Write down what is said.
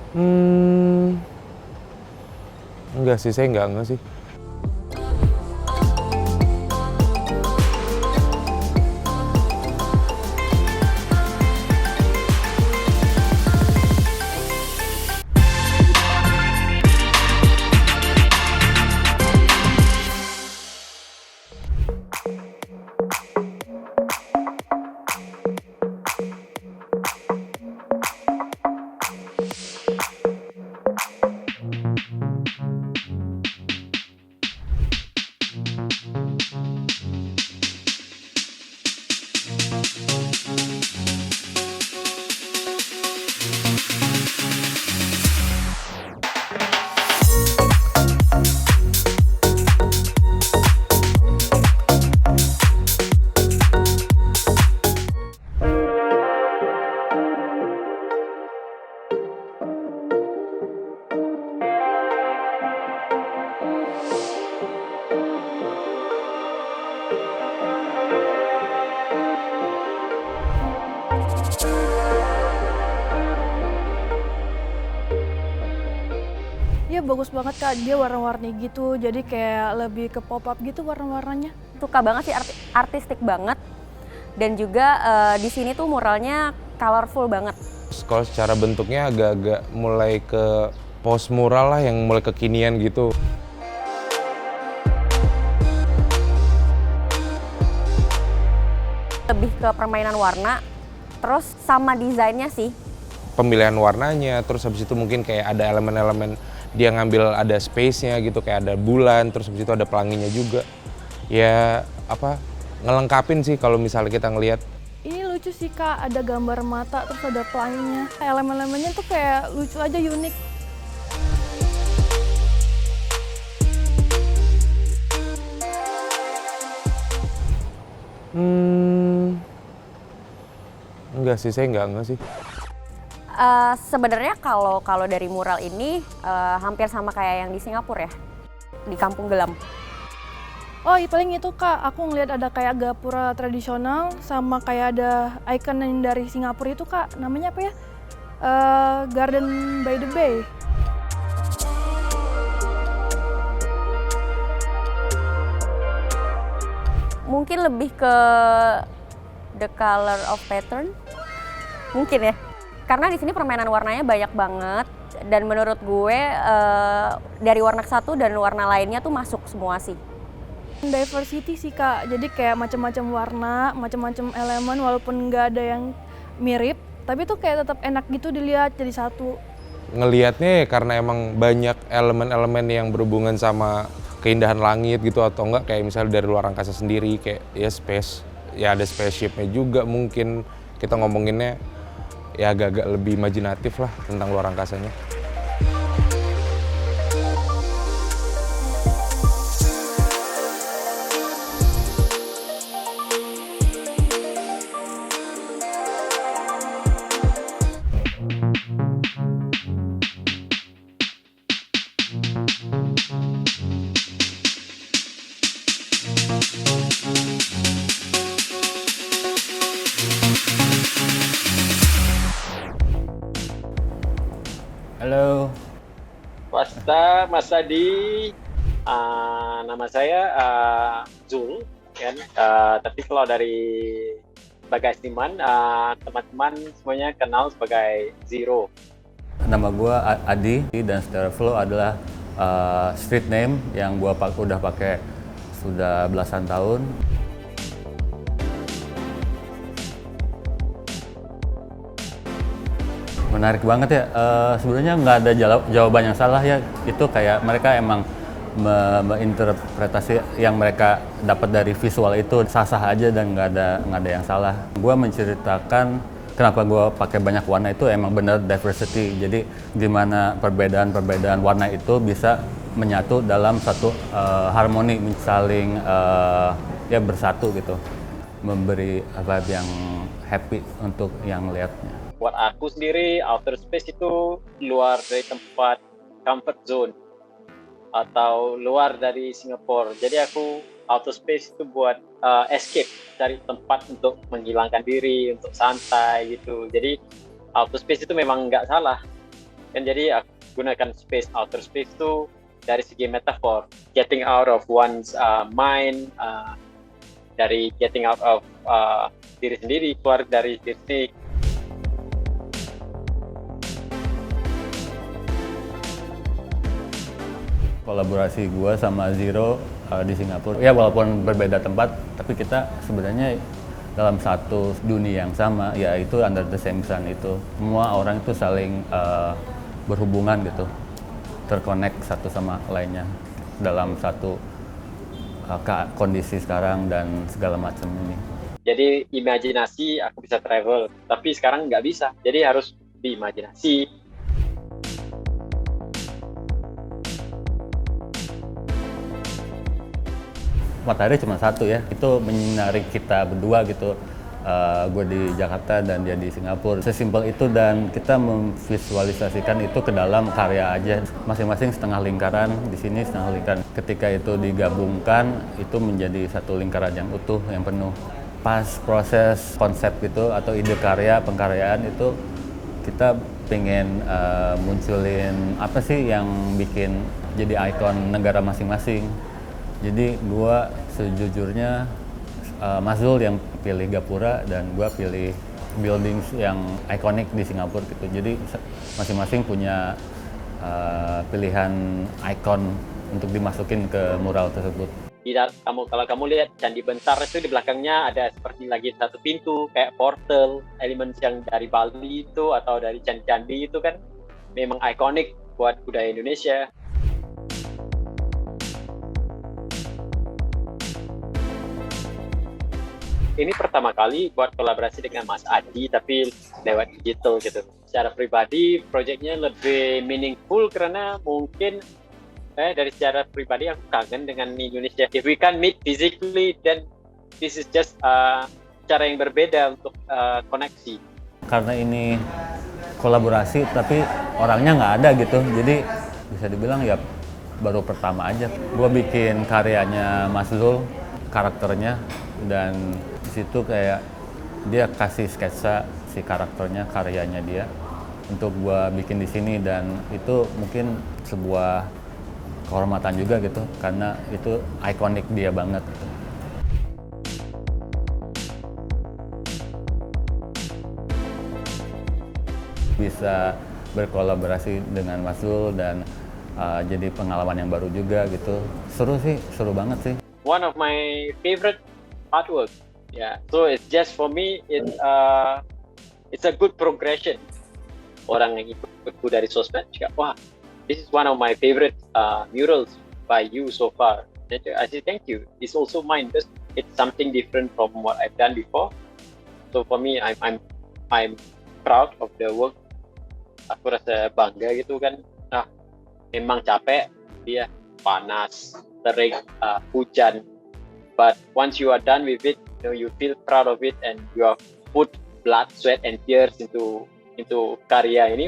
Hmm, enggak sih, saya enggak sih. Iya bagus banget Kak, dia warna-warni gitu, jadi kayak lebih ke pop-up gitu warna-warnanya. Suka banget sih, artistik banget, dan juga di sini tuh muralnya colorful banget. Kalau secara bentuknya agak-agak mulai ke post mural lah, yang mulai kekinian gitu. Lebih ke permainan warna, terus sama desainnya sih. Pemilihan warnanya, terus habis itu mungkin kayak ada elemen-elemen dia ngambil, ada space-nya gitu, kayak ada bulan, terus habis itu ada pelanginya juga. Ya apa, ngelengkapin sih kalau misalnya kita ngelihat. Ini lucu sih Kak, ada gambar mata terus ada pelanginya. Elemen-elemennya tuh kayak lucu aja, unik. Enggak sih, saya enggak sih. Sebenarnya kalau dari mural ini hampir sama kayak yang di Singapura ya, di Kampung Gelam. Oh iya paling itu Kak, aku ngeliat ada kayak gapura tradisional sama kayak ada icon yang dari Singapura itu Kak, namanya apa ya? Garden by the Bay. Mungkin lebih ke the color of pattern, mungkin ya. Karena di sini permainan warnanya banyak banget, dan menurut gue dari warna satu dan warna lainnya tuh masuk semua sih. Diversity sih Kak, jadi kayak macam-macam warna, macam-macam elemen walaupun nggak ada yang mirip, tapi tuh kayak tetap enak gitu dilihat jadi satu. Ngelihatnya ya karena emang banyak elemen-elemen yang berhubungan sama keindahan langit gitu, atau enggak kayak misalnya dari luar angkasa sendiri, kayak ya space, ya ada spaceship-nya juga, mungkin kita ngomonginnya ya agak-agak lebih imajinatif lah tentang luar angkasanya. Halo. Mas Adi. Nama saya Zul, kan? Tapi kalau dari Bagas Timan, teman-teman semuanya kenal sebagai Zero. Nama gue Adi, dan Stereo Flow adalah street name yang gue udah pakai sudah belasan tahun. Menarik banget ya. Sebenarnya nggak ada jawaban yang salah ya. Itu kayak mereka emang menginterpretasi yang mereka dapat dari visual itu sah-sah aja, dan nggak ada yang salah. Gue menceritakan kenapa gue pakai banyak warna itu emang bener diversity. Jadi gimana perbedaan warna itu bisa menyatu dalam satu harmoni, saling ya bersatu gitu, memberi vibe yang happy untuk yang lihatnya. Buat aku sendiri, outer space itu luar dari tempat comfort zone atau luar dari Singapura. Jadi aku outer space itu buat escape, cari tempat untuk menghilangkan diri, untuk santai gitu. Jadi outer space itu memang nggak salah. Kan jadi aku gunakan space, outer space itu dari segi metafor, getting out of one's mind, dari getting out of diri sendiri, keluar dari diri sendiri. Kolaborasi gua sama Zero di Singapura, ya walaupun berbeda tempat, tapi kita sebenarnya dalam satu dunia yang sama, yaitu under the same sun itu. Semua orang itu saling berhubungan gitu, terkonek satu sama lainnya dalam satu kondisi sekarang dan segala macam ini. Jadi imajinasi aku bisa travel, tapi sekarang nggak bisa. Jadi harus diimajinasi. Matahari cuma satu ya, itu menyinari kita berdua gitu. Gue di Jakarta dan dia di Singapura. Sesimpel itu dan kita memvisualisasikan itu ke dalam karya aja. Masing-masing setengah lingkaran, di sini setengah lingkaran. Ketika itu digabungkan, itu menjadi satu lingkaran yang utuh, yang penuh. Pas proses konsep gitu atau ide karya, pengkaryaan itu kita pengen munculin apa sih yang bikin jadi ikon negara masing-masing. Jadi gua sejujurnya Mas Zul yang pilih Gapura dan gua pilih buildings yang ikonik di Singapura gitu. Jadi masing-masing punya pilihan ikon untuk dimasukin ke mural tersebut. Kalau kamu lihat Candi Bentar itu di belakangnya ada seperti lagi satu pintu kayak portal, elemen yang dari Bali itu atau dari candi-candi itu kan memang ikonik buat budaya Indonesia. Ini pertama kali buat kolaborasi dengan Mas Adi tapi lewat digital gitu. Secara pribadi proyeknya lebih meaningful karena mungkin dari secara pribadi aku kangen dengan Indonesia. If we can meet physically, then this is just cara yang berbeda untuk koneksi. Karena ini kolaborasi tapi orangnya nggak ada gitu, jadi bisa dibilang ya baru pertama aja. Gua bikin karyanya Mas Zul, karakternya, dan di situ kayak dia kasih sketsa si karakternya, karyanya dia untuk gua bikin di sini dan itu mungkin sebuah kehormatan juga gitu karena itu ikonik dia banget gitu. Bisa berkolaborasi dengan Mas Zul dan jadi pengalaman yang baru juga gitu. Seru sih, seru banget sih. One of my favorite artwork. Yeah, so it's just for me it's a good progression. Orang yang ikutku dari sosmed juga, wah, this is one of my favorite murals by you so far. I say thank you. It's also mine. It's something different from what I've done before. So for me, I'm proud of the work. Aku rasa bangga gitu kan. Nah, memang capek, dia panas, terik, hujan. But once you are done with it, you feel proud of it and you have put blood, sweat, and tears into karya ini.